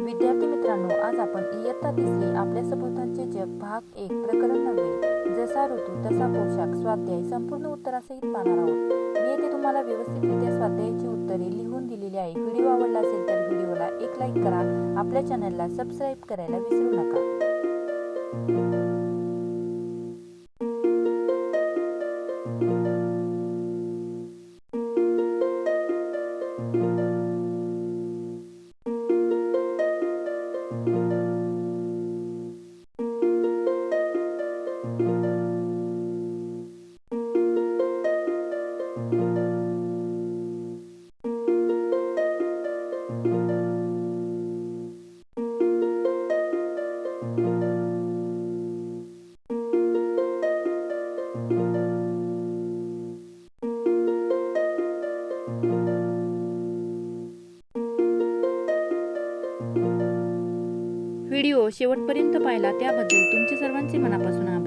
विद्यार्थी मित्रांनो, आज आपण इयत्ता तिसरी आपल्या सभोवतालचे जग भाग 1 प्रकरण 9 जसा ऋतू तसा पोशाख स्वाध्याय संपूर्ण उत्तरासहित पाहणार आहोत। मी येथे तुम्हाला व्यवस्थितरित्या स्वाध्यायाची उत्तरे लिहून दिलेली आहे। व्हिडिओ आवडला असेल तर व्हिडिओला एक लाईक करा, आपल्या चॅनलला सबस्क्राईब करायला विसरू नका। व्हिडिओ शेवटपर्यंत पाहिला त्याबद्दल तुमचे सर्वांचे मनापासून आभार।